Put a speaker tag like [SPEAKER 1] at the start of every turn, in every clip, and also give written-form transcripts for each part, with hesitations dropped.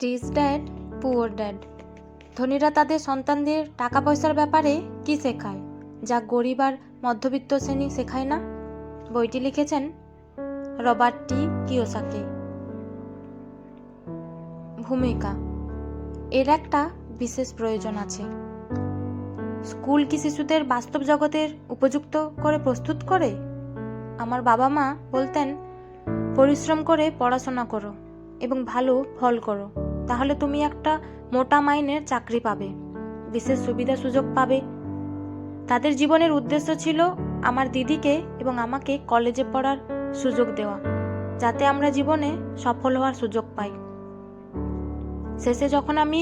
[SPEAKER 1] Rich dad poor dad. ধনীরা তাদের সন্তানদের টাকা পয়সার ব্যাপারে কি শেখায় যা গরিব আর মধ্যবিত্ত শ্রেণী শেখায় না? বইটি লিখেছেন রবার্ট টি কিওসাকি। ভূমিকা: এর একটা বিশেষ প্রয়োজন আছে। স্কুল কি শিশুদের বাস্তব জগতের উপযুক্ত করে প্রস্তুত করে? আমার বাবা মা বলতেন, পরিশ্রম করে পড়াশোনা করো এবং ভালো ফল করো, তাহলে তুমি একটা মোটা মাইনের চাকরি পাবে, বিশেষ সুবিধা সুযোগ পাবে। তাদের জীবনের উদ্দেশ্য ছিল আমার দিদিকে এবং আমাকে কলেজে পড়ার সুযোগ দেওয়া, যাতে আমরা জীবনে সফল হওয়ার সুযোগ পাই। শেষে যখন আমি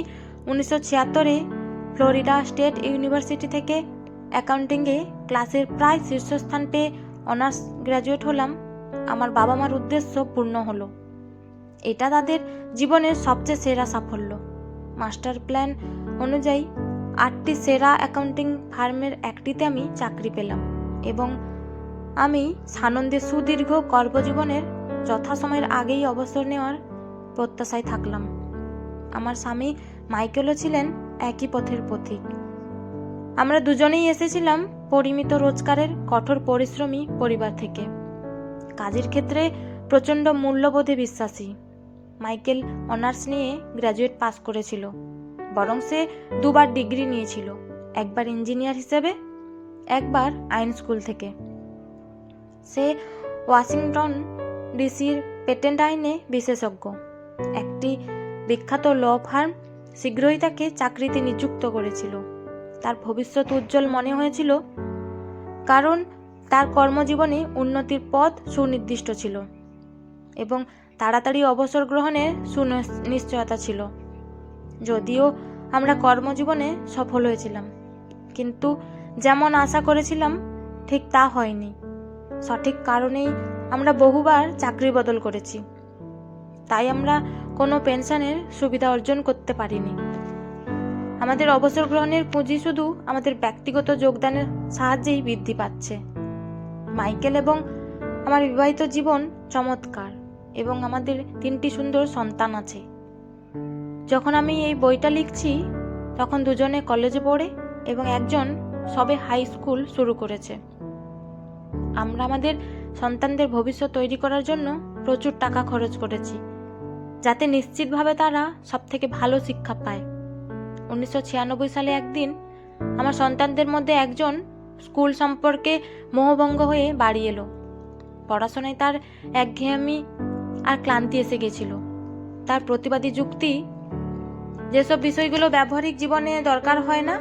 [SPEAKER 1] 1976-এ ফ্লোরিডা স্টেট ইউনিভার্সিটি থেকে অ্যাকাউন্টিংয়ে ক্লাসের প্রায় শীর্ষস্থান পেয়ে অনার্স গ্র্যাজুয়েট হলাম, আমার বাবা মার উদ্দেশ্য পূর্ণ হলো। এটা তাদের জীবনের সবচেয়ে সেরা সাফল্য। মাস্টার প্ল্যান অনুযায়ী 8টি সেরা অ্যাকাউন্টিং ফার্মের একটিতে আমি চাকরি পেলাম এবং আমি সানন্দে সুদীর্ঘ কর্মজীবনের যথাসময়ের আগেই অবসর নেওয়ার প্রত্যাশায় থাকলাম। আমার স্বামী মাইকেলও ছিলেন একই পথের পথিক। আমরা দুজনেই এসেছিলাম পরিমিত রোজগারের কঠোর পরিশ্রমী পরিবার থেকে। কাজের ক্ষেত্রে প্রচণ্ড মূল্যবোধে বিশ্বাসী। মাইকেল অনার্স নিয়ে গ্র্যাজুয়েট পাস করেছিল, বরং সে দুবার ডিগ্রি নিয়েছিল, একবার ইঞ্জিনিয়ার হিসেবে, একবার আইন স্কুল থেকে। সে ওয়াশিংটন ডিসির পেটেন্ট আইনে বিশেষজ্ঞ। একটি বিখ্যাত ল ফার্ম শীঘ্রই তাকে চাকরিতে নিযুক্ত করেছিল। তার ভবিষ্যৎ উজ্জ্বল মনে হয়েছিল, কারণ তার কর্মজীবনে উন্নতির পথ সুনির্দিষ্ট ছিল এবং তাড়াতাড়ি অবসর গ্রহণের সুনিশ্চয়তা ছিল। যদিও আমরা কর্মজীবনে সফল হয়েছিলাম, কিন্তু যেমন আশা করেছিলাম ঠিক তা হয়নি। সঠিক কারণেই আমরা বহুবার চাকরি বদল করেছি, তাই আমরা কোনো পেনশনের সুবিধা অর্জন করতে পারিনি। আমাদের অবসর গ্রহণের পুঁজি শুধু আমাদের ব্যক্তিগত যোগদানের সাহায্যেই বৃদ্ধি পাচ্ছে। মাইকেল এবং আমার বিবাহিত জীবন চমৎকার এবং আমাদের 3টি সুন্দর সন্তান আছে। যখন আমি এই বইটা লিখছি তখন দুজনে কলেজে পড়ে এবং একজন সবে হাই স্কুল শুরু করেছে। আমরা আমাদের সন্তানদের ভবিষ্যৎ তৈরি করার জন্য প্রচুর টাকা খরচ করেছি, যাতে নিশ্চিতভাবে তারা সবথেকে ভালো শিক্ষা পায়। 1996 সালে একদিন আমার সন্তানদের মধ্যে একজন স্কুল সম্পর্কে মোহভঙ্গ হয়ে বাড়ি এলো। পড়াশোনায় তার একঘেয়েমি আর ক্লান্তি এসে গেছিল। তার প্রতিবাদী যুক্তি, যেসব বিষয়গুলো ব্যবহারিক জীবনে দরকার হয় না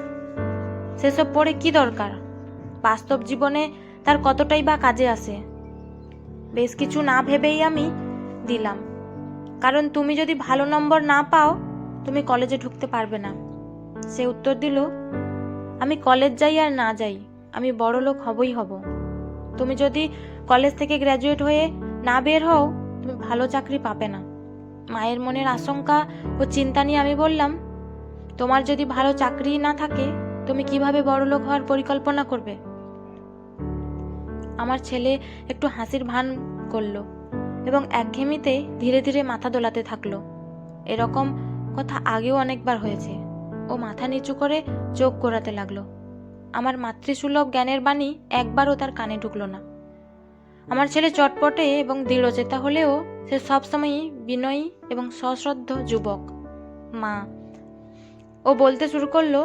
[SPEAKER 1] সেসব পড়ে কি দরকার, বাস্তব জীবনে তার কতটাই বা কাজে আসে। বেশ কিছু না ভেবেই আমি দিলাম, কারণ তুমি যদি ভালো নম্বর না পাও তুমি কলেজে ঢুকতে পারবে না। সে উত্তর দিল, আমি কলেজ যাই আর না যাই, আমি বড় লোক হবই হব। তুমি যদি কলেজ থেকে গ্র্যাজুয়েট হয়ে না বের হও তুমি ভালো চাকরি পাবে না। মায়ের মনের আশঙ্কা ও চিন্তা নিয়ে আমি বললাম, তোমার যদি ভালো চাকরি না থাকে তুমি কিভাবে বড় লোক হওয়ার পরিকল্পনা করবে? আমার ছেলে একটু হাসির ভান করলো এবং একঘেয়েমিতে ধীরে ধীরে মাথা দোলাতে থাকলো। এরকম কথা আগেও অনেকবার হয়েছে। ও মাথা নিচু করে চোখ ঘোরাতে লাগলো। আমার মাতৃসুলভ জ্ঞানের বাণী একবারও তার কানে ঢুকলো না। আমার ছেলে চটপটে এবং দৃঢ়চেতা হলেও সে সবসময়ই বিনয়ী এবং সশ্রদ্ধ যুবক। মা, ও বলতে শুরু করলো,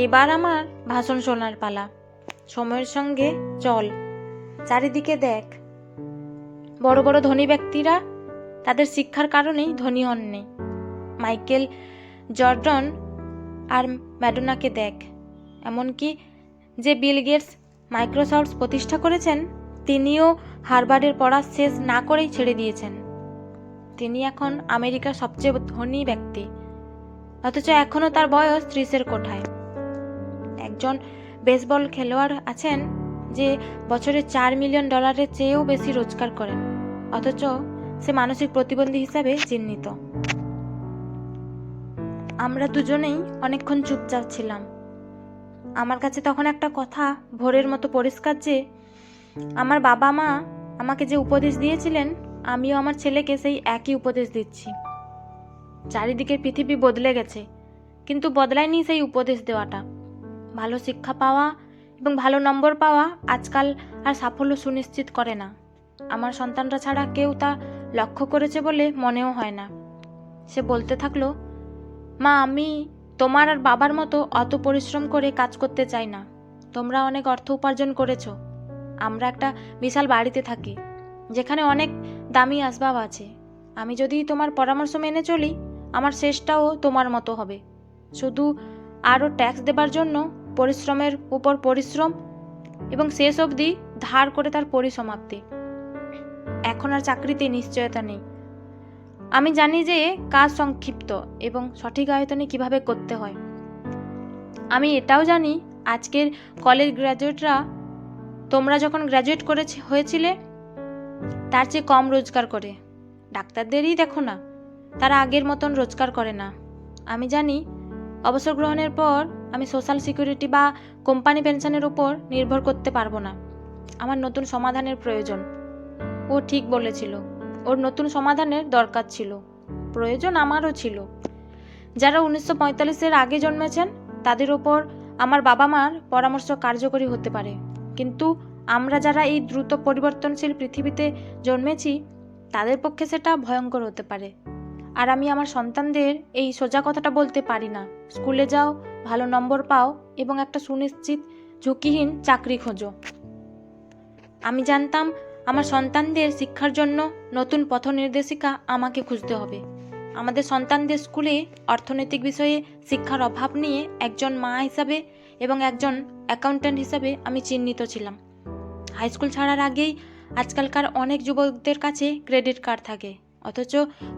[SPEAKER 1] এবার আমার ভাষণ শোনার পালা। সময়ের সঙ্গে চল, চারিদিকে দেখ। বড় বড় ধনী ব্যক্তিরা তাদের শিক্ষার কারণেই ধনী হননি। মাইকেল জর্ডন আর ম্যাডোনাকে দেখ। এমনকি যে বিল গেটস মাইক্রোসফট প্রতিষ্ঠা করেছেন তিনিও হার্ভার্ডের পড়া শেষ না করেই ছেড়ে দিয়েছেন। তিনি এখন আমেরিকার সবচেয়ে ধনী ব্যক্তি, অথচ এখনও তার বয়স 30-এর কোঠায়। একজন বেসবল খেলোয়াড় আছেন যে বছরে $4 মিলিয়ন চেয়েও বেশি রোজগার করেন, অথচ সে মানসিক প্রতিবন্ধী হিসাবে চিহ্নিত। আমরা দুজনেই অনেকক্ষণ চুপচাপ ছিলাম। আমার কাছে তখন একটা কথা ভোরের মতো পরিষ্কার যে আমার বাবা মা আমাকে যে উপদেশ দিয়েছিলেন আমিও আমার ছেলেকে সেই একই উপদেশ দিচ্ছি। চারিদিকের পৃথিবী বদলে গেছে, কিন্তু বদলায়নি সেই উপদেশ দেওয়াটা। ভালো শিক্ষা পাওয়া এবং ভালো নম্বর পাওয়া আজকাল আর সাফল্য সুনিশ্চিত করে না। আমার সন্তানরা ছাড়া কেউ তা লক্ষ্য করেছে বলে মনেও হয় না। সে বলতে থাকলো, মা, আমি তোমার আর বাবার মতো অত পরিশ্রম করে কাজ করতে চাই না। তোমরা অনেক অর্থ উপার্জন করেছো। আমরা একটা বিশাল বাড়িতে থাকি, যেখানে অনেক দামি আসবাব আছে। আমি যদি তোমার পরামর্শ মেনে চলি, আমার শেষটাও তোমার মতো হবে। শুধু আরও ট্যাক্স দেবার জন্য পরিশ্রমের উপর পরিশ্রম এবং শেষ অবধি ধার করে তার পরিসমাপ্তি। এখন আর চাকরিতে নিশ্চয়তা নেই। আমি জানি যে কাজ সংক্ষিপ্ত এবং সঠিক আয়তনে কিভাবে করতে হয়। আমি এটাও জানি আজকের কলেজ গ্র্যাজুয়েটরা তোমরা যখন গ্র্যাজুয়েট হয়েছিলে তার চেয়ে কম রোজগার করে। ডাক্তারদেরই দেখো না, তারা আগের মতন রোজগার করে না। আমি জানি অবসর গ্রহণের পর আমি সোশ্যাল সিকিউরিটি বা কোম্পানি পেনশনের উপর নির্ভর করতে পারবো না। আমার নতুন সমাধানের প্রয়োজন। ও ঠিক বলেছিল, ওর নতুন সমাধানের দরকার ছিল, প্রয়োজন আমারও ছিল। যারা 1945-এর আগে জন্মেছেন তাদের ওপর আমার বাবা মার পরামর্শ কার্যকরী হতে পারে, কিন্তু আমরা যারা এই দ্রুত পরিবর্তনশীল পৃথিবীতে জন্মেছি তাদের পক্ষে সেটা ভয়ঙ্কর হতে পারে। আর আমি আমার সন্তানদের এই সোজা কথাটা বলতে পারি না, স্কুলে যাও, ভালো নম্বর পাও এবং একটা সুনিশ্চিত ঝুঁকিহীন চাকরি খোঁজো। আমি জানতাম আমার সন্তানদের শিক্ষার জন্য নতুন পথ নির্দেশিকা আমাকে খুঁজতে হবে। আমাদের সন্তানদের স্কুলে অর্থনৈতিক বিষয়ে শিক্ষার অভাব নিয়ে একজন মা হিসাবে এবং একজন অ্যাকাউন্ট্যান্ট হিসাবে আমি চিন্তিত ছিলাম। হাই স্কুল ছাড়ার আগেই আজকালকার অনেক যুবকদের কাছে ক্রেডিট কার্ড থাকে, অথচ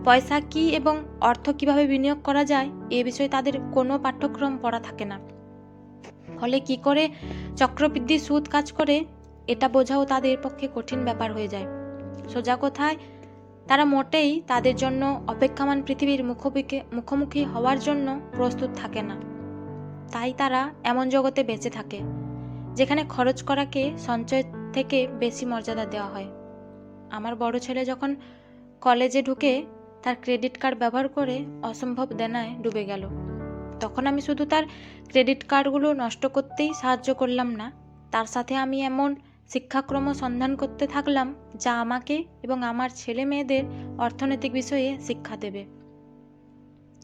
[SPEAKER 1] পয়সা কী এবং অর্থ কিভাবে বিনিয়োগ করা যায় এ বিষয়ে তাদের কোনো পাঠ্যক্রম পড়া থাকে না। ফলে কি করে চক্রবৃদ্ধি সুদ কাজ করে এটা বোঝাও তাদের পক্ষে কঠিন ব্যাপার হয়ে যায়। সোজা কথায় তারা মোটেই তাদের জন্য অপেক্ষমান পৃথিবীর মুখোমুখি হওয়ার জন্য প্রস্তুত থাকে না। তাই তারা এমন জগতে বেঁচে থাকে যেখানে খরচ করাকে সঞ্চয় থেকে বেশি মর্যাদা দেওয়া হয়। আমার বড় ছেলে যখন কলেজে ঢুকে তার ক্রেডিট কার্ড ব্যবহার করে অসম্ভব দেনায় ডুবে গেল, তখন আমি শুধু তার ক্রেডিট কার্ডগুলো নষ্ট করতেই সাহায্য করলাম না, তার সাথে আমি এমন শিক্ষাক্রম সন্ধান করতে থাকলাম যা আমাকে এবং আমার ছেলে মেয়েদের অর্থনৈতিক বিষয়ে শিক্ষা দেবে।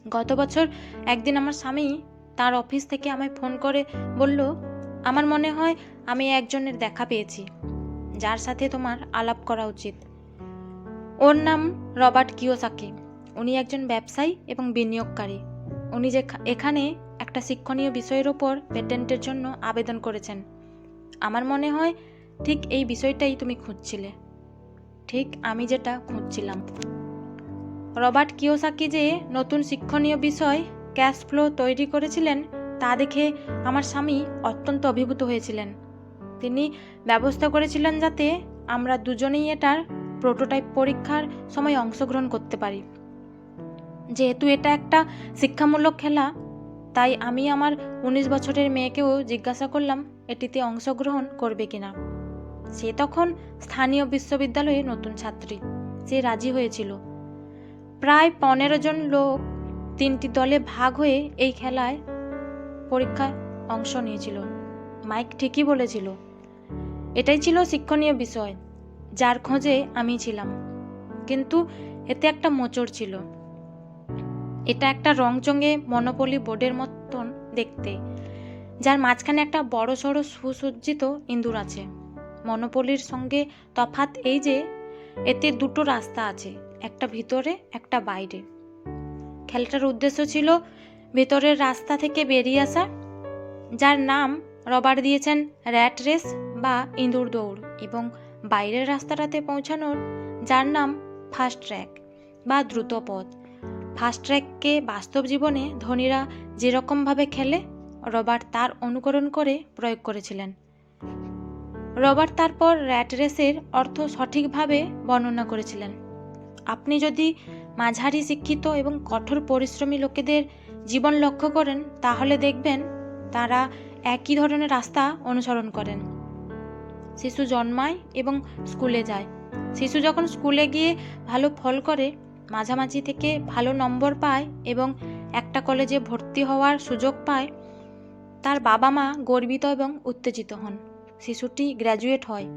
[SPEAKER 1] গত বছর একদিন আমার স্বামী তার অফিস থেকে আমায় ফোন করে বলল, আমার মনে হয় আমি একজনের দেখা পেয়েছি যার সাথে তোমার আলাপ করা উচিত। ওর নাম রবার্ট কিওসাকি। উনি একজন ব্যবসায়ী এবং বিনিয়োগকারী। উনি যে এখানে একটা শিক্ষণীয় বিষয়ের ওপর পেটেন্টের জন্য আবেদন করেছেন। আমার মনে হয় ঠিক এই বিষয়টাই তুমি খুঁজছিলে। ঠিক আমি যেটা খুঁজছিলাম। রবার্ট কিওসাকি যে নতুন শিক্ষণীয় বিষয় ক্যাশ ফ্লো তৈরি করেছিলেন তা দেখে আমার স্বামী অত্যন্ত অভিভূত হয়েছিলেন। তিনি ব্যবস্থা করেছিলেন যাতে আমরা দুজনেই এটার প্রোটোটাইপ পরীক্ষার সময় অংশগ্রহণ করতে পারি। যেহেতু এটা একটা শিক্ষামূলক খেলা, তাই আমি আমার 19 বছরের মেয়েকেও জিজ্ঞাসা করলাম এটিতে অংশগ্রহণ করবে কিনা। সে তখন স্থানীয় বিশ্ববিদ্যালয়ে নতুন ছাত্রী। সে রাজি হয়েছিল। প্রায় 15 জন লোক 3টি দলে ভাগ হয়ে এই খেলায় পরীক্ষায় অংশ নিয়েছিল। মাইক ঠিকই বলেছিল, এটাই ছিল শিক্ষণীয় বিষয় যার খোঁজে আমি ছিলাম। কিন্তু এতে একটা মোচড় ছিল। এটা একটা রংচঙে মনোপলি বোর্ডের মতন দেখতে, যার মাঝখানে একটা বড় সড়ো সুসজ্জিত ইঁদুর আছে। মনোপলির সঙ্গে তফাৎ এই যে এতে দুটো রাস্তা আছে, একটা ভিতরে একটা বাইরে। খেলাটার উদ্দেশ্য ছিল ভিতরের রাস্তা থেকে বেরিয়ে আসা, যার নাম রবার্ট দিয়েছেন র্যাট রেস বা ইঁদুর দৌড়, এবং বাইরের রাস্তাটাতে পৌঁছানোর যার নাম ফাস্ট ট্র্যাক বা দ্রুত পথ। ফাস্ট ট্র্যাককে বাস্তব জীবনে ধনীরা যেরকমভাবে খেলে রবার্ট তার অনুকরণ করে প্রয়োগ করেছিলেন। রবার্ট তারপর র্যাট রেসের অর্থ সঠিকভাবে বর্ণনা করেছিলেন। আপনি যদি মাঝারি শিক্ষিত এবং কঠোর পরিশ্রমী লোকেদের জীবন লক্ষ্য করেন তাহলে দেখবেন তারা একই ধরনের রাস্তা অনুসরণ করেন। শিশু জন্মায় এবং স্কুলে যায়। শিশু যখন স্কুলে গিয়ে ভালো ফল করে মাঝামাঝি থেকে ভালো নম্বর পায় এবং একটা কলেজে ভর্তি হওয়ার সুযোগ পায়, তার বাবা মা গর্বিত এবং উত্তেজিত হন। শিশুটি গ্র্যাজুয়েট হয়,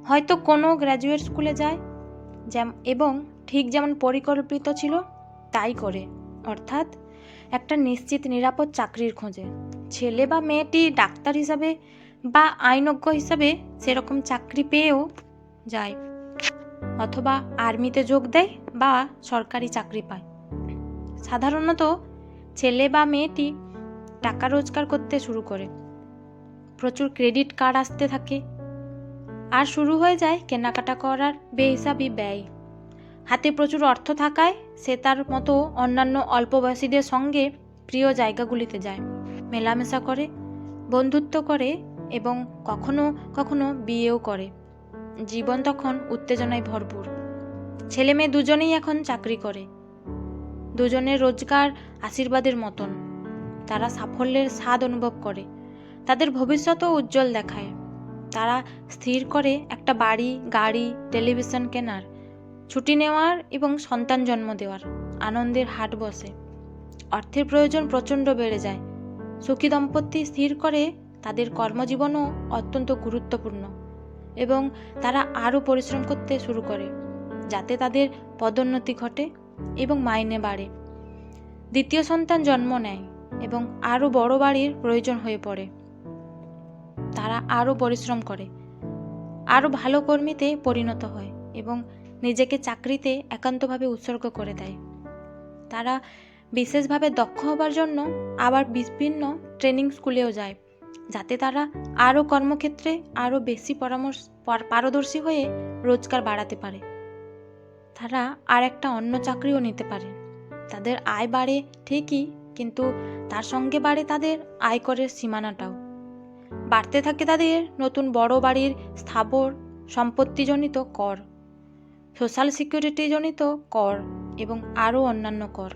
[SPEAKER 1] হয়তো কোনো গ্র্যাজুয়েট স্কুলে যায় এবং ঠিক যেমন পরিকল্পিত ছিল তাই করে, অর্থাৎ একটা নিশ্চিত নিরাপদ চাকরির খোঁজে। ছেলে বা মেয়েটি ডাক্তার হিসাবে বা আইনজ্ঞ হিসাবে সেরকম চাকরি পেয়েও যায়, অথবা আর্মিতে যোগ দেয় বা সরকারি চাকরি পায়। সাধারণত ছেলে বা মেয়েটি টাকা রোজগার করতে শুরু করে, প্রচুর ক্রেডিট কার্ড আসতে থাকে, আর শুরু হয়ে যায় কেনাকাটা করার বেহিসাবি ব্যয়। হাতে প্রচুর অর্থ থাকায় সে তার মতো অন্যান্য অল্প বয়সীদের সঙ্গে প্রিয় জায়গাগুলিতে যায়, মেলামেশা করে, বন্ধুত্ব করে এবং কখনো কখনো বিয়েও করে। জীবন তখন উত্তেজনায় ভরপুর। ছেলে মেয়ে দুজনেই এখন চাকরি করে, দুজনের রোজগার আশীর্বাদের মতন। তারা সাফল্যের স্বাদ অনুভব করে, তাদের ভবিষ্যতও উজ্জ্বল দেখায়। তারা স্থির করে একটা বাড়ি, গাড়ি, টেলিভিশন কেনার, ছুটি নেওয়ার এবং সন্তান জন্ম দেওয়ার। আনন্দের হাট বসে, অর্থের প্রয়োজন প্রচণ্ড বেড়ে যায়। সুখী দম্পতি স্থির করে তাদের কর্মজীবনও অত্যন্ত গুরুত্বপূর্ণ এবং তারা আরও পরিশ্রম করতে শুরু করে যাতে তাদের পদোন্নতি ঘটে এবং মাইনে বাড়ে। দ্বিতীয় সন্তান জন্ম নেয় এবং আরও বড় বাড়ির প্রয়োজন হয়ে পড়ে। তারা আরও পরিশ্রম করে, আরও ভালো কর্মীতে পরিণত হয় এবং নিজেকে চাকরিতে একান্তভাবে উৎসর্গ করে দেয়। তারা বিশেষভাবে দক্ষ হবার জন্য আবার বিভিন্ন ট্রেনিং স্কুলেও যায় যাতে তারা আরও কর্মক্ষেত্রে আরও বেশি পারদর্শী হয়ে রোজগার বাড়াতে পারে। তারা আর একটা অন্য চাকরিও নিতে পারে। তাদের আয় বাড়ে ঠিকই, কিন্তু তার সঙ্গে বাড়ে তাদের আয়করের সীমানাটাও। বাড়তে থাকে তাদের নতুন বড় বাড়ির স্থাবর সম্পত্তিজনিত কর, সোশ্যাল সিকিউরিটিজনিত কর এবং আরও অন্যান্য কর।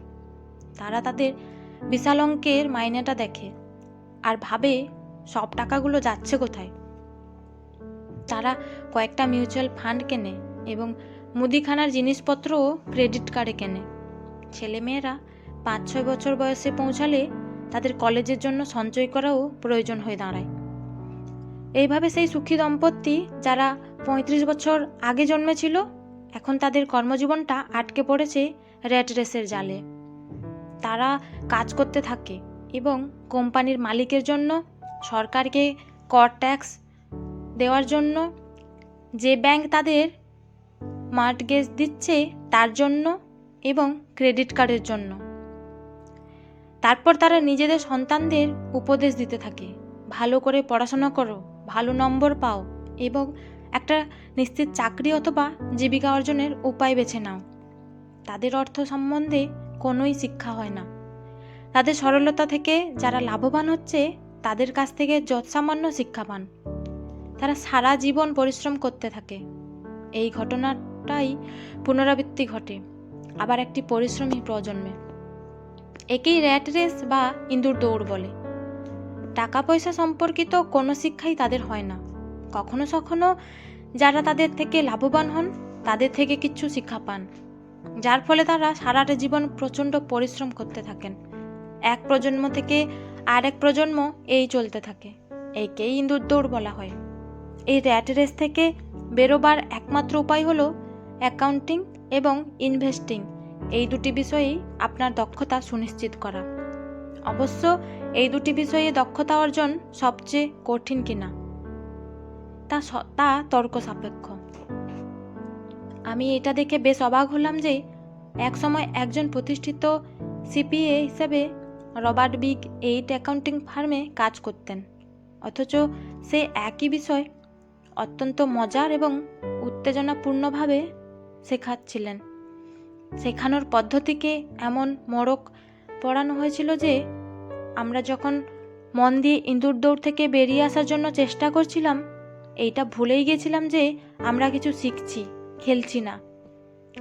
[SPEAKER 1] তারা তাদের বিশাল অঙ্কের মাইনেটা দেখে আর ভাবে সব টাকাগুলো যাচ্ছে কোথায়। তারা কয়েকটা মিউচুয়াল ফান্ড কেনে এবং মুদিখানার জিনিসপত্রও ক্রেডিট কার্ডে কেনে। ছেলেমেয়েরা 5-6 বছর বয়সে পৌঁছালে তাদের কলেজের জন্য সঞ্চয় করাও প্রয়োজন হয়ে দাঁড়ায়। এইভাবে সেই সুখী দম্পতি যারা 35 বছর আগে জন্মেছিল, এখন তাদের কর্মজীবনটা আটকে পড়েছে র্যাট রেসের জালে। তারা কাজ করতে থাকে এবং কোম্পানির মালিকের জন্য, সরকারকে কর ট্যাক্স দেওয়ার জন্য, যে ব্যাংক তাদের মর্টগেজ দিচ্ছে তার জন্য এবং ক্রেডিট কার্ডের জন্য। তারপর তারা নিজেদের সন্তানদের উপদেশ দিতে থাকে, ভালো করে পড়াশোনা করো, ভালো নম্বর পাও এবং একটা নিশ্চিত চাকরি অথবা জীবিকা অর্জনের উপায় বেছে নাও। তাদের অর্থ সম্বন্ধে কোনোই শিক্ষা হয় না। তাদের সরলতা থেকে যারা লাভবান হচ্ছে তাদের কাছ থেকে যৎসামান্য শিক্ষা পান। তারা সারা জীবন পরিশ্রম করতে থাকে। এই ঘটনাটাই পুনরাবৃত্তি ঘটে আবার একটি পরিশ্রমী প্রজন্মে। একেই র্যাট রেস বা ইঁদুর দৌড় বলে। টাকা পয়সা সম্পর্কিত কোনো শিক্ষাই তাদের হয় না। কখনো কখনো যারা তাদের থেকে লাভবান হন তাদের থেকে কিছু শিক্ষা পান, যার ফলে তারা সারাটা জীবন প্রচণ্ড পরিশ্রম করতে থাকেন। এক প্রজন্ম থেকে আর এক প্রজন্ম এই চলতে থাকে। একেই ইঁদুর দৌড় বলা হয়। এই র্যাট রেস থেকে বেরোবার একমাত্র উপায় হলো অ্যাকাউন্টিং এবং ইনভেস্টিং, এই দুটি বিষয়েই আপনার দক্ষতা সুনিশ্চিত করা। অবশ্য এই দুটি বিষয়ে দক্ষতা অর্জন সবচেয়ে কঠিন কিনা তা তর্ক সাপেক্ষ। আমি এটা দেখে বেশ অবাক হলাম যে একসময় একজন প্রতিষ্ঠিত সিপিএ হিসেবে রবার্ট বিগ 8 অ্যাকাউন্টিং ফার্মে কাজ করতেন, অথচ সে একই বিষয় অত্যন্ত মজার এবং উত্তেজনাপূর্ণভাবে শেখাচ্ছিলেন। শেখানোর পদ্ধতিকে এমন মোড়ক পড়ানো হয়েছিল যে আমরা যখন মন দিয়ে ইঁদুর দৌড় থেকে বেরিয়ে আসার জন্য চেষ্টা করছিলাম, এইটা ভুলেই গেছিলাম যে আমরা কিছু শিখছি, খেলছি না।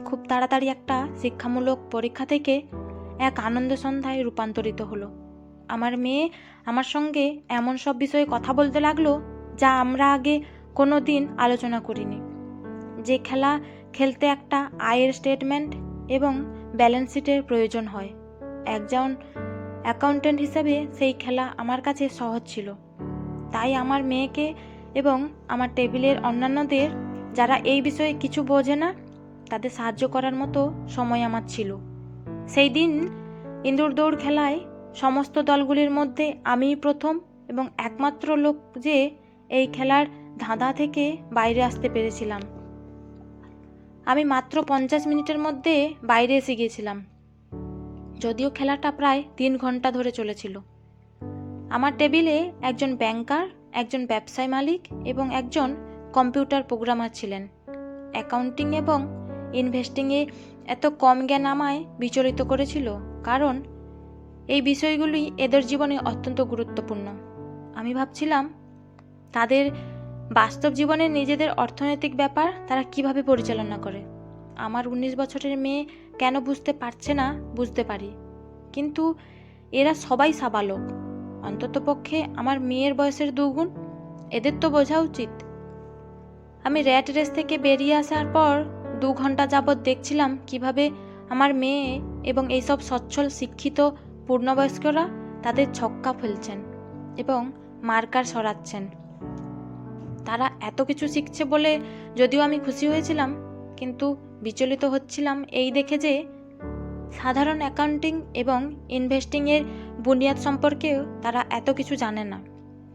[SPEAKER 1] খুব তাড়াতাড়ি একটা শিক্ষামূলক পরীক্ষা থেকে এক আনন্দ সন্ধ্যায় রূপান্তরিত হলো। আমার মেয়ে আমার সঙ্গে এমন সব বিষয়ে কথা বলতে লাগলো যা আমরা আগে কোনো দিন আলোচনা করিনি। যে খেলা খেলতে একটা আয়ের স্টেটমেন্ট এবং ব্যালেন্স শিটের প্রয়োজন হয়। একজন অ্যাকাউন্ট্যান্ট হিসেবে সেই খেলা আমার কাছে সহজ ছিল। তাই আমার মেয়েকে এবং আমার টেবিলের অন্যান্যদের যারা এই বিষয়ে কিছু বোঝে না তাদের সাহায্য করার মতো সময় আমার ছিল। সেই দিন ইঁদুর দৌড় খেলায় সমস্ত দলগুলির মধ্যে আমিই প্রথম এবং একমাত্র লোক যে এই খেলার ধাঁধা থেকে বাইরে আসতে পেরেছিলাম। আমি মাত্র 50 মিনিটের মধ্যে বাইরে এসে গিয়েছিলাম, যদিও খেলাটা প্রায় 3 ঘন্টা ধরে চলেছিল। আমার টেবিলে একজন ব্যাংকার, একজন ব্যবসায় মালিক এবং একজন কম্পিউটার প্রোগ্রামার ছিলেন। অ্যাকাউন্টিং এবং ইনভেস্টিংয়ে এত কম জ্ঞান আমায় বিচলিত করেছিল, কারণ এই বিষয়গুলি এদের জীবনে অত্যন্ত গুরুত্বপূর্ণ। আমি ভাবছিলাম তাদের বাস্তব জীবনে নিজেদের অর্থনৈতিক ব্যাপার তারা কিভাবে পরিচালনা করে। আমার 19 বছরের মেয়ে কেন বুঝতে পারছে না বুঝতে পারি, কিন্তু এরা সবাই সাবালক, অন্ততপক্ষে আমার মেয়ের বয়সের 2 গুণ। এদের তো বোঝা উচিত। আমি র্যাট রেস থেকে বেরিয়ে আসার পর 2 ঘন্টা যাবৎ দেখছিলাম কিভাবে আমার মেয়ে এবং এইসব সচ্ছল শিক্ষিত পূর্ণবয়স্করা তাদের ছক্কা ফেলছেন এবং মার্কার সরাচ্ছেন। তারা এত কিছু শিখছে বলে যদিও আমি খুশি হয়েছিলাম, কিন্তু বিচলিত হচ্ছিলাম এই দেখে যে সাধারণ অ্যাকাউন্টিং এবং ইনভেস্টিংয়ের বুনিয়াদ সম্পর্কেও তারা এত কিছু জানে না।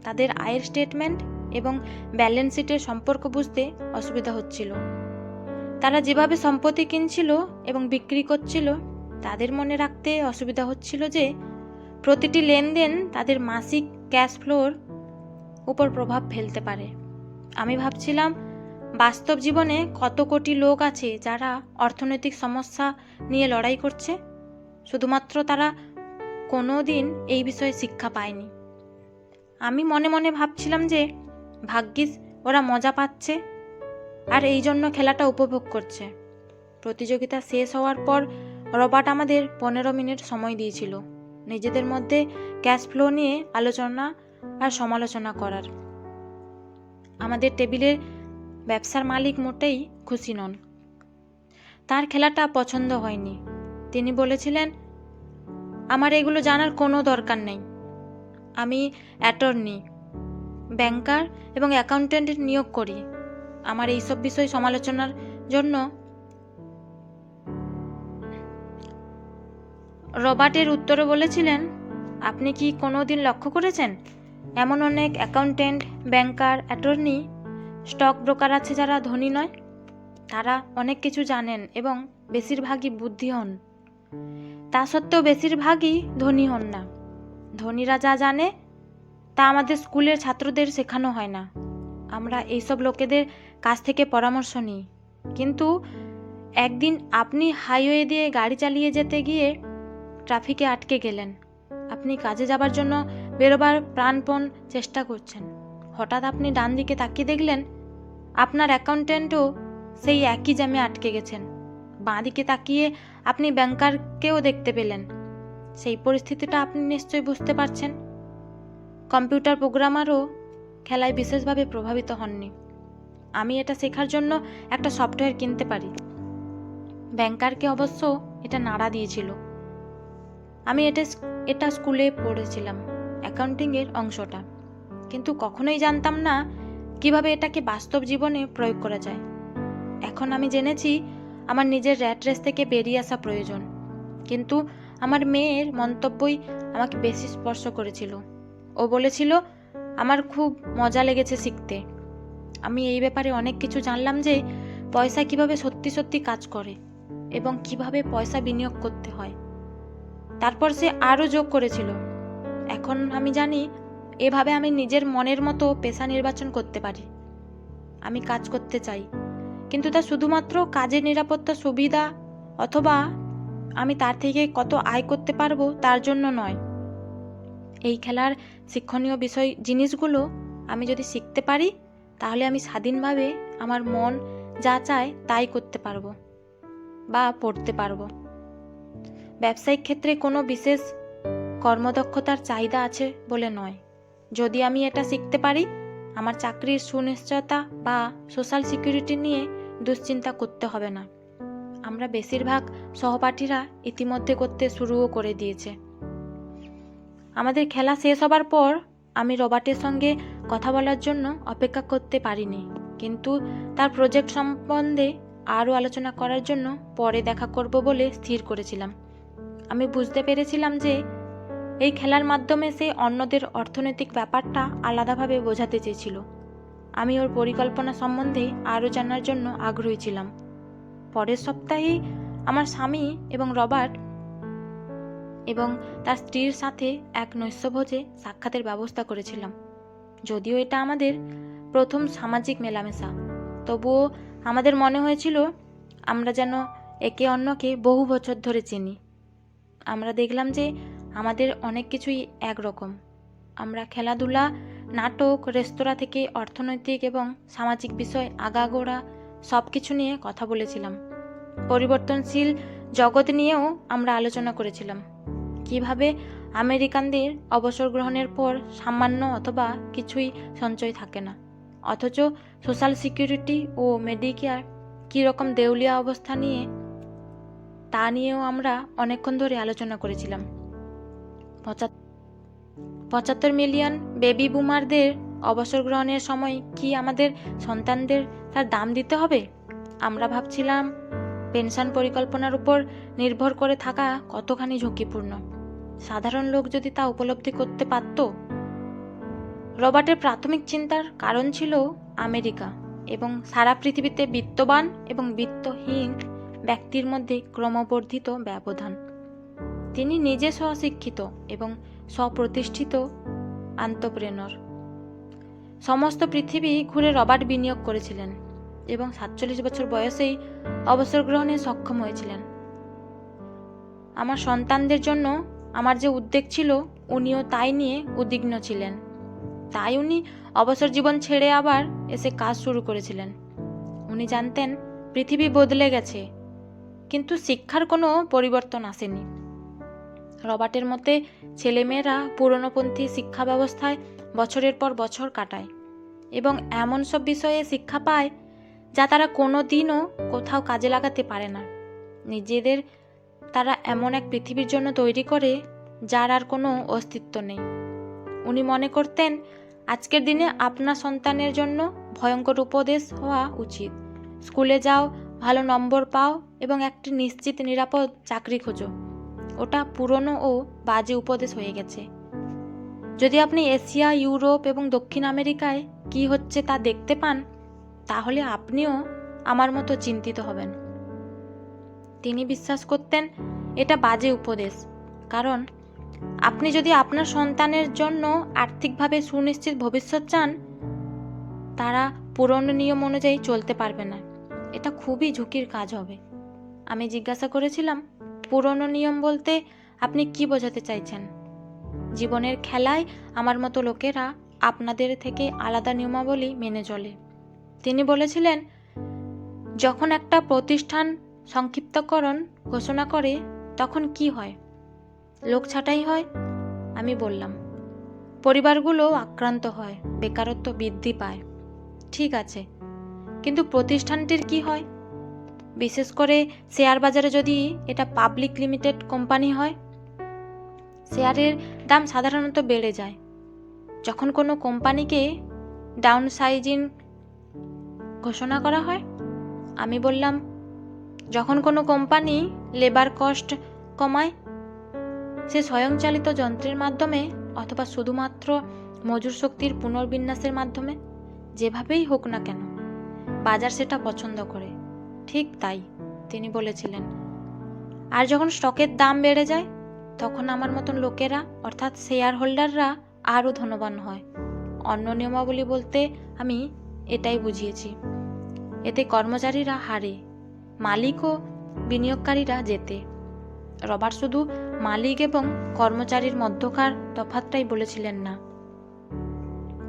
[SPEAKER 1] তাদের আয়ের স্টেটমেন্ট এবং ব্যালেন্স শিটের সম্পর্ক বুঝতে অসুবিধা হচ্ছিল। তারা যেভাবে সম্পত্তি কিনছিল এবং বিক্রি করছিল তাদের মনে রাখতে অসুবিধা হচ্ছিল যে প্রতিটি লেনদেন তাদের মাসিক ক্যাশ ফ্লোর উপর প্রভাব ফেলতে পারে। আমি ভাবছিলাম বাস্তব জীবনে কত কোটি লোক আছে যারা অর্থনৈতিক সমস্যা নিয়ে লড়াই করছে, শুধুমাত্র তারা কোনো দিন এই বিষয়ে শিক্ষা পায়নি। আমি মনে মনে ভাবছিলাম যে ভাগ্যিস ওরা মজা পাচ্ছে আর এই জন্য খেলাটা উপভোগ করছে। প্রতিযোগিতা শেষ হওয়ার পর রবার্ট আমাদের 15 মিনিট সময় দিয়েছিল নিজেদের মধ্যে ক্যাশ ফ্লো নিয়ে আলোচনা আর সমালোচনা করার। আমাদের টেবিলের ব্যবসার মালিক মোটেই খুশি নন। তার খেলাটা পছন্দ হয়নি। তিনি বলেছিলেন, আমার এগুলো জানার কোনো দরকার নেই। আমি অ্যাটর্নি, ব্যাংকার এবং অ্যাকাউন্ট্যান্ট নিয়োগ করি। আমার এইসব বিষয় সমালোচনার জন্য। রবার্টের উত্তরে বলেছিলেন, আপনি কি কোনো দিন লক্ষ্য করেছেন এমন অনেক অ্যাকাউন্ট্যান্ট, ব্যাংকার, অ্যাটর্নি, স্টক ব্রোকার আছে যারা ধনী নয়? তারা অনেক কিছু জানেন এবং বেশিরভাগই বুদ্ধি হন। তা সত্ত্বেও বেশিরভাগই ধনী হন না। ধনীরা যা জানে তা আমাদের স্কুলের ছাত্রদের শেখানো হয় না। আমরা এইসব লোকেদের কাছ থেকে পরামর্শ নিই, কিন্তু একদিন আপনি হাইওয়ে দিয়ে গাড়ি চালিয়ে যেতে গিয়ে ট্রাফিকে আটকে গেলেন। আপনি কাজে যাবার জন্য বেরোবার প্রাণপণ চেষ্টা করছেন। হঠাৎ আপনি ডান দিকে তাকিয়ে দেখলেন আপনার অ্যাকাউন্ট্যান্টও সেই একই জ্যামে আটকে গেছেন। বাঁ দিকে তাকিয়ে আপনি ব্যাংকারকেও দেখতে পেলেন। সেই পরিস্থিতিটা আপনি নিশ্চয়ই বুঝতে পারছেন। কম্পিউটার প্রোগ্রামারও খেলায় বিশেষভাবে প্রভাবিত হননি। আমি এটা শেখার জন্য একটা সফটওয়্যার কিনতে পারি। ব্যাংকারকে অবশ্য এটা নাড়া দিয়েছিল। আমি এটা স্কুলে পড়েছিলাম, অ্যাকাউন্টিংয়ের অংশটা, কিন্তু কখনোই জানতাম না কিভাবে এটাকে বাস্তব জীবনে প্রয়োগ করা যায়। এখন আমি জেনেছি আমার নিজের র্যাট রেস থেকে বেরিয়ে আসা প্রয়োজন, কিন্তু আমার মেয়ের মন্তব্যই আমাকে বেশি স্পর্শ করেছিল। ও বলেছিল, আমার খুব মজা লেগেছে শিখতে। আমি এই ব্যাপারে অনেক কিছু জানলাম, যে পয়সা কিভাবে সত্যি সত্যি কাজ করে এবং কিভাবে পয়সা বিনিয়োগ করতে হয়। তারপর সে আরও যোগ করেছিল, এখন আমি জানি এভাবে আমি নিজের মনের মতো পেশা নির্বাচন করতে পারি। আমি কাজ করতে চাই, কিন্তু তা শুধুমাত্র কাজের নিরাপত্তা, সুবিধা অথবা আমি তার থেকে কত আয় করতে পারবো তার জন্য নয়। এই খেলার শিক্ষণীয় জিনিসগুলো আমি যদি শিখতে পারি, তাহলে আমি স্বাধীনভাবে আমার মন যা চায় তাই করতে পারবো বা পড়তে পারবো। ব্যবসায়িক ক্ষেত্রে কোনো বিশেষ কর্মদক্ষতার চাহিদা আছে বলে নয়। যদি আমি এটা শিখতে পারি, আমার চাকরির সুনিশ্চয়তা বা সোশ্যাল সিকিউরিটি নিয়ে দুশ্চিন্তা করতে হবে না। আমরা বেশিরভাগ সহপাঠীরা ইতিমধ্যে করতে শুরুও করে দিয়েছে। আমাদের খেলা শেষ হবার পর আমি রবার্টের সঙ্গে কথা বলার জন্য অপেক্ষা করতে পারিনি, কিন্তু তার প্রজেক্ট সম্বন্ধে আরও আলোচনা করার জন্য পরে দেখা করব বলে স্থির করেছিলাম। আমি বুঝতে পেরেছিলাম যে এই খেলার মাধ্যমে সে অন্যদের অর্থনৈতিক ব্যাপারটা আলাদাভাবে বোঝাতে চেয়েছিল। আমি ওর পরিকল্পনা সম্বন্ধে আরও জানার জন্য আগ্রহী ছিলাম। পরের সপ্তাহেই আমার স্বামী এবং রবার্ট এবং তার স্ত্রীর সাথে এক নৈশভোজে সাক্ষাতের ব্যবস্থা করেছিলাম। যদিও এটা আমাদের প্রথম সামাজিক মেলামেশা, তবুও আমাদের মনে হয়েছিল আমরা যেন একে অন্যকে বহু বছর ধরে চিনি। আমরা দেখলাম যে আমাদের অনেক কিছুই একরকম। আমরা খেলাধুলা, নাটক, রেস্তোরাঁ থেকে অর্থনৈতিক এবং সামাজিক বিষয় আগাগোড়া সব কিছু নিয়ে কথা বলেছিলাম। পরিবর্তনশীল জগৎ নিয়েও আমরা আলোচনা করেছিলাম। কিভাবে আমেরিকানদের অবসর গ্রহণের পর সামান্য অথবা কিছুই সঞ্চয় থাকে না, অথচ সোশ্যাল সিকিউরিটি ও মেডিকেয়ার কীরকম দেউলিয়া অবস্থা নিয়ে তা নিয়েও আমরা অনেকক্ষণ ধরে আলোচনা করেছিলাম। 75 মিলিয়ন বেবি বুমারদের অবসর গ্রহণের সময় কি আমাদের সন্তানদের তার দাম দিতে হবে? আমরা ভাবছিলাম পেনশন পরিকল্পনার উপর নির্ভর করে থাকা কতখানি ঝুঁকিপূর্ণ। সাধারণ লোক যদি তা উপলব্ধি করতে পারত। রবার্টের প্রাথমিক চিন্তার কারণ ছিল আমেরিকা এবং সারা পৃথিবীতে বিত্তবান এবং বিত্তহীন ব্যক্তির মধ্যে ক্রমবর্ধিত ব্যবধান। তিনি নিজে স্বশিক্ষিত এবং স্বপ্রতিষ্ঠিত আন্ত্রপ্রেনর। সমস্ত পৃথিবী ঘুরে রবার্ট বিনিয়োগ করেছিলেন এবং 47 বছর বয়সেই অবসর গ্রহণে সক্ষম হয়েছিলেন। আমার সন্তানদের জন্য আমার যে উদ্বেগ ছিল, উনিও তাই নিয়ে উদ্বিগ্ন ছিলেন। তাই উনি অবসর জীবন ছেড়ে আবার এসে কাজ শুরু করেছিলেন। উনি জানতেন পৃথিবী বদলে গেছে, কিন্তু শিক্ষার কোনো পরিবর্তন আসেনি। রবার্টের মতে ছেলেমেয়েরা পুরনোপন্থী শিক্ষা ব্যবস্থায় বছরের পর বছর কাটায় এবং এমন সব বিষয়ে শিক্ষা পায় যা তারা কোনো দিনও কোথাও কাজে লাগাতে পারে না। নিজেদের তারা এমন এক পৃথিবীর জন্য তৈরি করে যার আর কোনো অস্তিত্ব নেই। উনি মনে করতেন আজকের দিনে আপনার সন্তানের জন্য ভয়ঙ্কর উপদেশ হওয়া উচিত, স্কুলে যাও, ভালো নম্বর পাও এবং একটি নিশ্চিত নিরাপদ চাকরি খোঁজো। ওটা পুরনো ও বাজে উপদেশ হয়ে গেছে। যদি আপনি এশিয়া, ইউরোপ এবং দক্ষিণ আমেরিকায় কি হচ্ছে তা দেখতে পান, তাহলে আপনিও আমার মতো চিন্তিত হবেন। তিনি বিশ্বাস করতেন এটা বাজে উপদেশ, কারণ আপনি যদি আপনার সন্তানের জন্য আর্থিকভাবে সুনিশ্চিত ভবিষ্যৎ চান, তারা পুরনো নিয়ম অনুযায়ী চলতে পারবে না। এটা খুবই ঝুঁকির কাজ হবে। আমি জিজ্ঞাসা করেছিলাম, পুরনো নিয়ম বলতে আপনি কি বোঝাতে চাইছেন? জীবনের খেলায় আমার মতো লোকেরা আপনাদের থেকে আলাদা নিয়মাবলী মেনে চলে। তিনি বলেছিলেন, যখন একটা প্রতিষ্ঠান সংক্ষিপ্তকরণ ঘোষণা করে তখন কি হয়? লোক ছাঁটাই হয়। আমি বললাম, পরিবারগুলো আক্রান্ত হয়, বেকারত্ব বৃদ্ধি পায়। ঠিক আছে, কিন্তু প্রতিষ্ঠানটির কি হয়? বিশেষ করে শেয়ার বাজারে যদি এটা পাবলিক লিমিটেড কোম্পানি হয়, শেয়ারের দাম সাধারণত বেড়ে যায়। যখন কোনো কোম্পানিকে ডাউনসাইজিং ঘোষণা করা হয়, আমি বললাম, যখন কোনো কোম্পানি লেবার কস্ট কমায়, সে স্বয়ংচালিত যন্ত্রের মাধ্যমে অথবা শুধুমাত্র মজুর শক্তির পুনর্বিন্যাসের মাধ্যমে, যেভাবেই হোক না কেন, বাজার সেটা পছন্দ করে। ঠিক তাই, তিনি বলেছিলেন। আর যখন স্টকের দাম বেড়ে যায়, তখন আমার মতন লোকেরা অর্থাৎ শেয়ার হোল্ডাররা আরও ধনবান হয়। অন্য নিয়মাবলী বলতে আমি এটাই বুঝিয়েছি। এতে কর্মচারীরা হারে, মালিক ও বিনিয়োগকারীরা জেতে। রবার্ট শুধু মালিক এবং কর্মচারীর মধ্যকার তফাৎটাই বলেছিলেন না,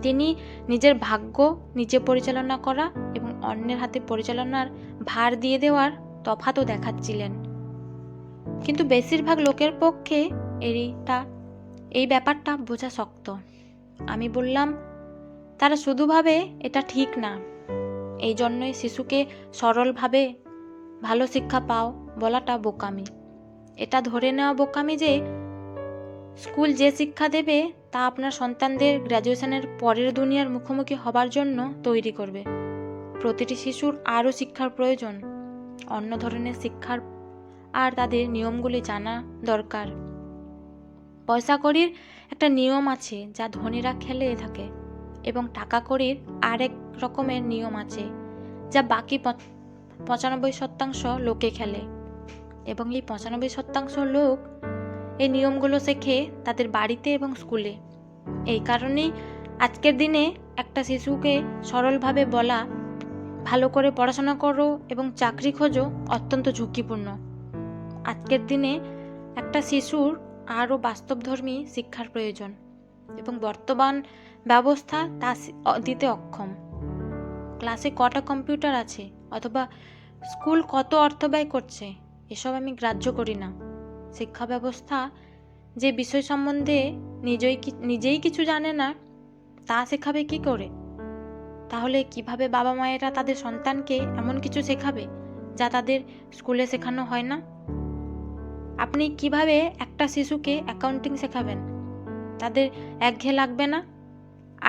[SPEAKER 1] তিনি নিজের ভাগ্য নিজে পরিচালনা করা এবং অন্যের হাতে পরিচালনার ভার দিয়ে দেওয়ার তফাৎও দেখাচ্ছিলেন। কিন্তু বেশিরভাগ লোকের পক্ষে এই ব্যাপারটা বোঝা শক্ত। আমি বললাম, তারা শুধু ভাবে এটা ঠিক না। এই জন্যই শিশুকে সরলভাবে ভালো শিক্ষা পাও বলাটা বোকামি। এটা ধরে নেওয়া বোকামি যে স্কুল যে শিক্ষা দেবে তা আপনার সন্তানদের গ্র্যাজুয়েশনের পরের দুনিয়ার মুখোমুখি হবার জন্য তৈরি করবে। প্রতিটি শিশুর আরও শিক্ষার প্রয়োজন, অন্য ধরনের শিক্ষার, আর তাদের নিয়মগুলি জানা দরকার। পয়সা কড়ির একটা নিয়ম আছে যা ধনীরা খেলে থাকে, এবং টাকা কড়ির আরেক রকমের নিয়ম আছে যা বাকি 95% লোকে খেলে, এবং এই 95% লোক এই নিয়মগুলো শেখে তাদের বাড়িতে এবং স্কুলে। এই কারণেই আজকের দিনে একটা শিশুকে সরলভাবে বলা ভালো করে পড়াশোনা করো এবং চাকরি খোঁজো অত্যন্ত ঝুঁকিপূর্ণ। আজকের দিনে একটা শিশুর আরও বাস্তবধর্মী শিক্ষার প্রয়োজন, এবং বর্তমান ব্যবস্থা তা দিতে অক্ষম। ক্লাসে কটা কম্পিউটার আছে অথবা স্কুল কত অর্থ ব্যয় করছে এসব আমি গ্রাহ্য করি না। শিক্ষা ব্যবস্থা যে বিষয় সম্বন্ধে নিজেই কিছু জানে না তা শেখাবে কি করে? তাহলে কিভাবে বাবা মায়েরা তাদের সন্তানকে এমন কিছু শেখাবে যা তাদের স্কুলে শেখানো হয় না? আপনি কিভাবে একটা শিশুকে অ্যাকাউন্টিং শেখাবেন? তাদের একঘেয়ে লাগবে না?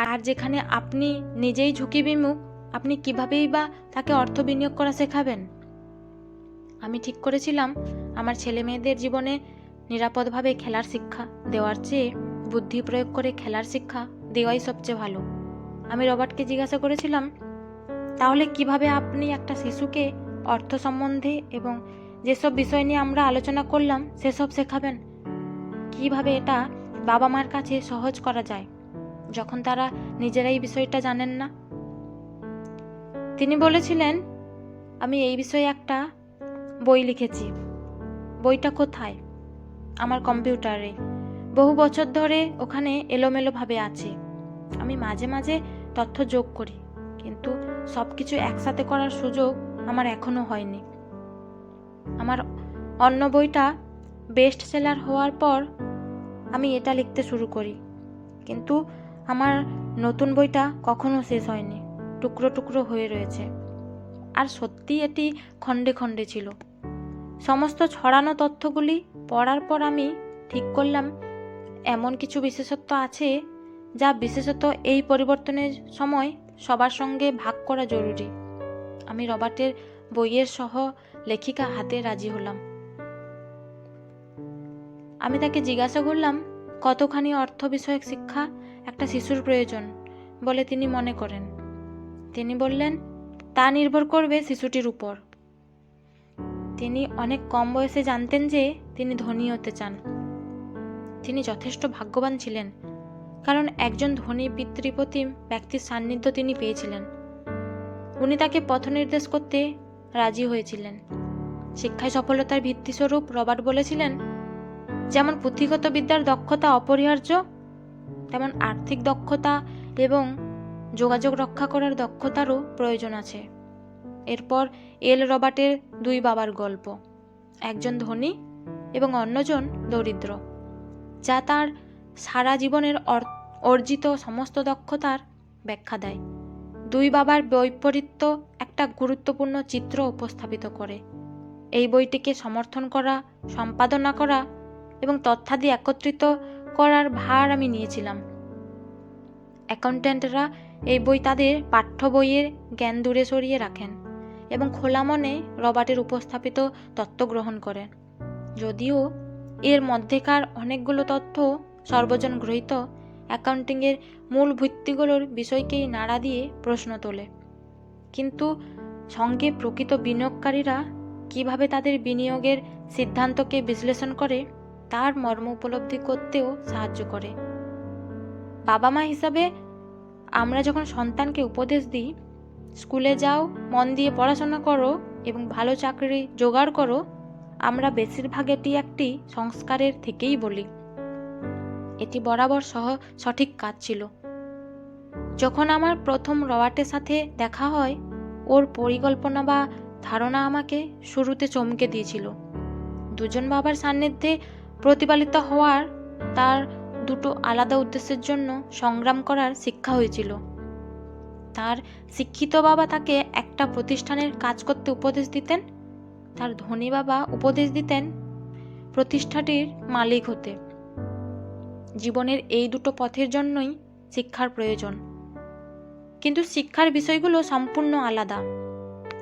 [SPEAKER 1] আর যেখানে আপনি নিজেই ঝুঁকি বিমুখ, আপনি কিভাবেই বা তাকে অর্থ বিনিয়োগ করা শেখাবেন? আমি ঠিক করেছিলাম আমার ছেলে মেয়েদের জীবনে নিরাপদভাবে খেলার শিক্ষা দেওয়ার চেয়ে বুদ্ধি প্রয়োগ করে খেলার শিক্ষা দেওয়াই সবচেয়ে ভালো। আমি রবার্টকে জিজ্ঞাসা করেছিলাম, তাহলে কিভাবে আপনি একটা শিশুকে অর্থ সম্বন্ধে এবং যেসব বিষয় নিয়ে আমরা আলোচনা করলাম সেসব শেখাবেন? কিভাবে এটা বাবা মার কাছে সহজ করা যায় যখন তারা নিজেরাই বিষয়টা জানেন না? তিনি বলেছিলেন, আমি এই বিষয়ে একটা বই লিখেছি। বইটা কোথায়? আমার কম্পিউটারে। বহু বছর ধরে ওখানে এলোমেলোভাবে আছে। আমি মাঝে মাঝে তথ্য যোগ করি, কিন্তু সব কিছু একসাথে করার সুযোগ আমার এখনো হয়নি। আমার অন্য বইটা বেস্ট সেলার হওয়ার পর আমি এটা লিখতে শুরু করি, কিন্তু আমার নতুন বইটা কখনো শেষ হয়নি, টুকরো টুকরো হয়ে রয়েছে। আর সত্যি এটি খণ্ডে খণ্ডে ছিল। সমস্ত ছড়ানো তথ্যগুলি পড়ার পর আমি ঠিক করলাম এমন কিছু বিশেষত্ব আছে যা বিশেষত এই পরিবর্তনের সময় সবার সঙ্গে ভাগ করা জরুরি। আমি রবার্টের বইয়ের সহ লেখিকা হাতে রাজি হলাম। আমি তাকে জিজ্ঞাসা করলাম কতখানি অর্থ বিষয়ক শিক্ষা একটা শিশুর প্রয়োজন বলে তিনি মনে করেন। তিনি বললেন, তা নির্ভর করবে শিশুটির উপর। তিনি অনেক কম বয়সে জানতেন যে তিনি ধনী হতে চান। তিনি যথেষ্ট ভাগ্যবান ছিলেন, কারণ একজন ধনী পিতৃপ্রতিম ব্যক্তির সান্নিধ্য তিনি পেয়েছিলেন। উনি তাকে পথ নির্দেশ করতে রাজি হয়েছিলেন। শিক্ষায় সফলতার ভিত্তিস্বরূপ রবার্ট বলেছিলেন, যেমন পুঁথিগত বিদ্যার দক্ষতা অপরিহার্য, তেমন আর্থিক দক্ষতা এবং যোগাযোগ রক্ষা করার দক্ষতারও প্রয়োজন আছে। এরপর রবার্টের দুই বাবার গল্প, একজন ধনী এবং অন্যজন দরিদ্র, যা তার সারা জীবনের অর্জিত সমস্ত দক্ষতার ব্যাখ্যা দেয়। দুই বাবার বৈপরীত্য একটা গুরুত্বপূর্ণ চিত্র উপস্থাপিত করে। এই বইটিকে সমর্থন করা, সম্পাদনা করা এবং তথ্যাদি একত্রিত করার ভার আমি নিয়েছিলাম। অ্যাকাউন্ট্যান্টরা এই বই তাদের পাঠ্য বইয়ের জ্ঞান দূরে সরিয়ে রাখেন এবং খোলা মনে রবার্টের উপস্থাপিত তত্ত্ব গ্রহণ করেন, যদিও এর মধ্যেকার অনেকগুলো তথ্য সর্বজন গৃহীত অ্যাকাউন্টিংয়ের মূল ভিত্তিগুলোর বিষয়কেই নাড়া দিয়ে প্রশ্ন তোলে। কিন্তু সঙ্গে প্রকৃত বিনিয়োগকারীরা কিভাবে তাদের বিনিয়োগের সিদ্ধান্তকে বিশ্লেষণ করে তার মর্ম উপলব্ধি করতেও সাহায্য করে। বাবা মা হিসাবে আমরা যখন সন্তানকে উপদেশ দিই, স্কুলে যাও, মন দিয়ে পড়াশোনা করো এবং ভালো চাকরি জোগাড় করো, আমরা বেশিরভাগ এটি একটি সংস্কারের থেকেই বলি। এটি বরাবর সঠিক কাজ ছিল। যখন আমার প্রথম রবার্টের সাথে দেখা হয়, ওর পরিকল্পনা বা ধারণা আমাকে শুরুতে চমকে দিয়েছিল। দুজন বাবার সান্নিধ্যে প্রতিপালিত হওয়ার তার দুটো আলাদা উদ্দেশ্যের জন্য সংগ্রাম করার শিক্ষা হয়েছিল। তার শিক্ষিত বাবা তাকে একটা প্রতিষ্ঠানের কাজ করতে উপদেশ দিতেন, তার ধনী বাবা উপদেশ দিতেন প্রতিষ্ঠাটির মালিক হতে। জীবনের এই দুটো পথের জন্যই শিক্ষার প্রয়োজন, কিন্তু শিক্ষার বিষয়গুলো সম্পূর্ণ আলাদা।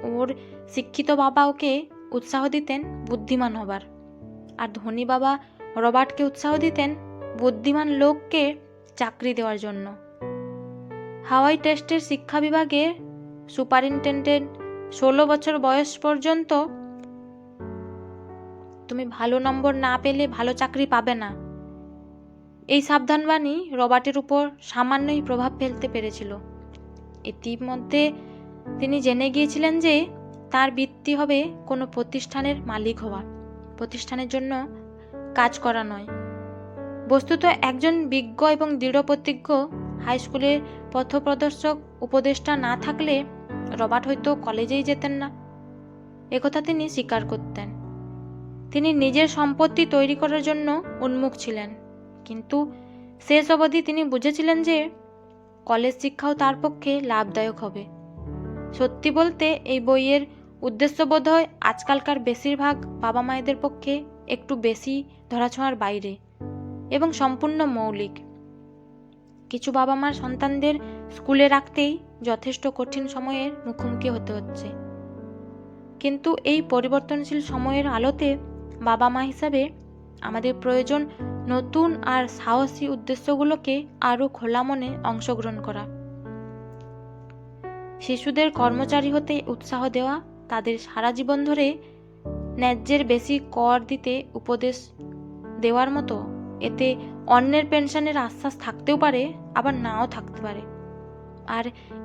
[SPEAKER 1] ওর শিক্ষিত বাবা ওকে উৎসাহ দিতেন বুদ্ধিমান হবার, আর ধনী বাবা রবার্টকে উৎসাহ দিতেন বুদ্ধিমান লোককে চাকরি দেওয়ার জন্য। হাওয়াই টেস্টের শিক্ষা বিভাগের সুপারিনটেন্ডেন্ট 16 বছর বয়স পর্যন্ত তুমি ভালো নম্বর না পেলে ভালো চাকরি পাবে না, এই সাবধানবাণী রবার্টের উপর সামান্যই প্রভাব ফেলতে পেরেছিল। ইতিমধ্যে তিনি জেনে গিয়েছিলেন যে তার বৃত্তি হবে কোনো প্রতিষ্ঠানের মালিক হওয়া, প্রতিষ্ঠানের জন্য কাজ করা নয়। বস্তুত একজন বিজ্ঞ এবং দৃঢ়প্রতিজ্ঞ হাই স্কুলের পথপ্রদর্শক উপদেষ্টা না থাকলে রবার্ট হয়তো কলেজেই যেতেন না, একথা তিনি স্বীকার করতেন। তিনি নিজের সম্পত্তি তৈরি করার জন্য উন্মুখ ছিলেন, কিন্তু শেষ অবধি তিনি বুঝেছিলেন যে কলেজ শিক্ষাও তার পক্ষে লাভদায়ক হবে। সত্যি বলতে এই বইয়ের উদ্দেশ্য বোধ হয় আজকালকার বেশিরভাগ বাবা মায়েদের পক্ষে একটু বেশি ধরাছোঁয়ার বাইরে এবং সম্পূর্ণ মৌলিক। কিছু বাবা মার সন্তানদের স্কুলে রাখতেই যথেষ্ট কঠিন সময়ের মুখোমুখি হতে হচ্ছে, কিন্তু এই পরিবর্তনশীল সময়ের আলোতে বাবা মা হিসাবে আমাদের প্রয়োজন নতুন আর সাহসী উদ্দেশ্যগুলোকে আরও খোলা মনে অংশগ্রহণ করা। শিশুদের কর্মচারী হতে উৎসাহ দেওয়া, তাদের সারা জীবন ধরে ন্যায্যের বেশি কর দিতে উপদেশ দেওয়ার মতো। এতে অন্যের পেনশনের আশ্বাস থাকতেও পারে, আবার নাও থাকতে পারে। আর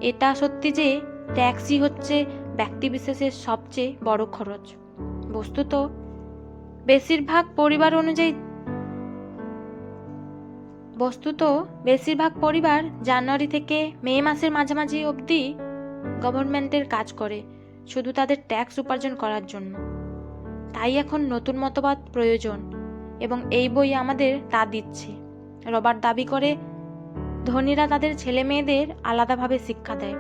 [SPEAKER 1] এটা সত্যি যে ট্যাক্সই হচ্ছে ব্যক্তিবিশেষের সবচেয়ে বড় খরচ। বস্তুত বেশিরভাগ পরিবার জানুয়ারি থেকে মে মাসের মাঝামাঝি অবধি গভর্নমেন্টের কাজ করে শুধু তাদের ট্যাক্স উপার্জন করার জন্য। তাই এখন নতুন মতবাদ প্রয়োজন, এবং এই বই আমাদের তা দিচ্ছে। রবার্ট দাবি করে ধনীরা তাদের ছেলে মেয়েদের আলাদাভাবে শিক্ষা দেয়,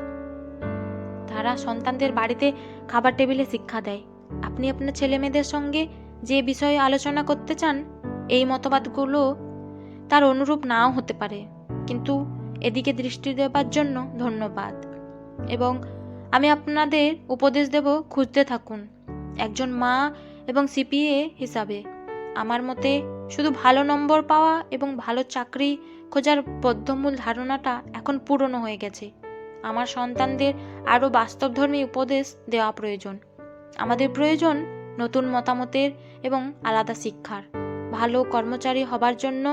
[SPEAKER 1] তারা সন্তানদের বাড়িতে খাবার টেবিলে শিক্ষা দেয়। আপনি আপনার ছেলে মেয়েদের সঙ্গে যে বিষয়ে আলোচনা করতে চান, এই মতবাদগুলো তার অনুরূপ নাও হতে পারে, কিন্তু এদিকে দৃষ্টি দেবার জন্য ধন্যবাদ। এবং আমি আপনাদের উপদেশ দেব, খুঁজতে থাকুন। একজন মা এবং সিপিএ হিসাবে আমার মতে শুধু ভালো নম্বর পাওয়া এবং ভালো চাকরি খোঁজার বদ্ধমূল ধারণাটা এখন পুরনো হয়ে গেছে। আমার সন্তানদের আরও বাস্তবধর্মী উপদেশ দেওয়া প্রয়োজন। আমাদের প্রয়োজন নতুন মতামতের এবং আলাদা শিক্ষার। ভালো কর্মচারী হবার জন্য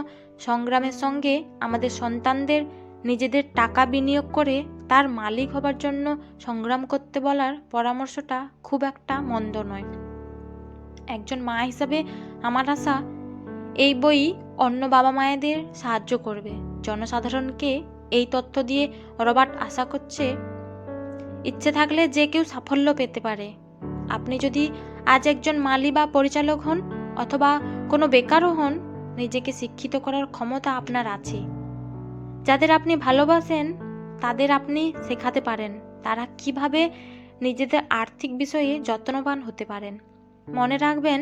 [SPEAKER 1] সংগ্রামের সঙ্গে আমাদের সন্তানদের নিজেদের টাকা বিনিয়োগ করে তার মালিক হবার জন্য সংগ্রাম করতে বলার পরামর্শটা খুব একটা মন্দ নয়। একজন মা হিসাবে আমার আশা এই বই অন্য বাবা মায়েদের সাহায্য করবে। জনসাধারণকে এই তথ্য দিয়ে রবার্ট আশা করছে, ইচ্ছে থাকলে যে কেউ সাফল্য পেতে পারে। আপনি যদি আজ একজন মালি বা পরিচালক হন, অথবা কোনো বেকারও হন, নিজেকে শিক্ষিত করার ক্ষমতা আপনার আছে। যাদের আপনি ভালোবাসেন তাদের আপনি শেখাতে পারেন তারা কিভাবে নিজেদের আর্থিক বিষয়ে যত্নবান হতে পারেন। মনে রাখবেন,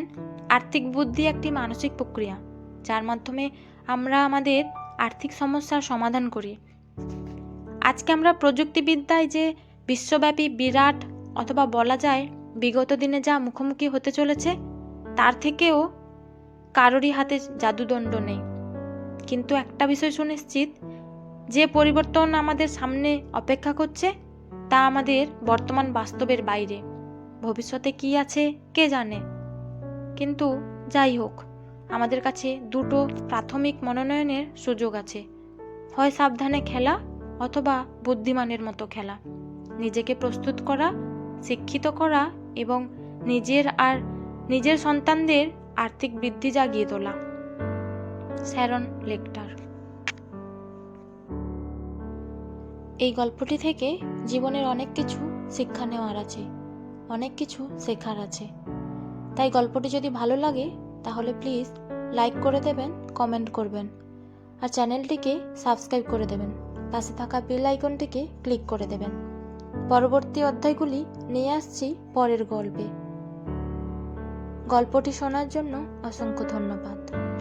[SPEAKER 1] আর্থিক বুদ্ধি একটি মানসিক প্রক্রিয়া যার মাধ্যমে আমরা আমাদের আর্থিক সমস্যার সমাধান করি। আজকে আমরা প্রযুক্তিবিদ্যায় যে বিশ্বব্যাপী বিরাট, অথবা বলা যায় বিগত দিনে যা মুখোমুখি হতে চলেছে, তার থেকেও কারোরই হাতে জাদুদণ্ড নেই। কিন্তু একটা বিষয় সুনিশ্চিত, যে পরিবর্তন আমাদের সামনে অপেক্ষা করছে তা আমাদের বর্তমান বাস্তবের বাইরে। ভবিষ্যতে কি আছে কে জানে, কিন্তু যাই হোক, আমাদের কাছে দুটো প্রাথমিক মনোনয়নের সুযোগ আছে। হয় সাবধানে খেলা, অথবা বুদ্ধিমানের মতো খেলা। নিজেকে প্রস্তুত করা, শিক্ষিত করা এবং নিজের সন্তানদের আর্থিক বৃদ্ধি জাগিয়ে তোলা। শ্যারন লেকটার। এই গল্পটি থেকে জীবনের অনেক কিছু শিক্ষা নেওয়ার আছে, অনেক কিছু শেখার আছে। তাই গল্পটি যদি ভালো লাগে তাহলে প্লিজ লাইক করে দেবেন, কমেন্ট করবেন, আর চ্যানেলটিকে সাবস্ক্রাইব করে দেবেন। পাশে থাকা বেল আইকনটিকে ক্লিক করে দেবেন। পরবর্তী অধ্যায়গুলি নিয়ে আসছি পরের গল্পে। গল্পটি শোনার জন্য অসংখ্য ধন্যবাদ।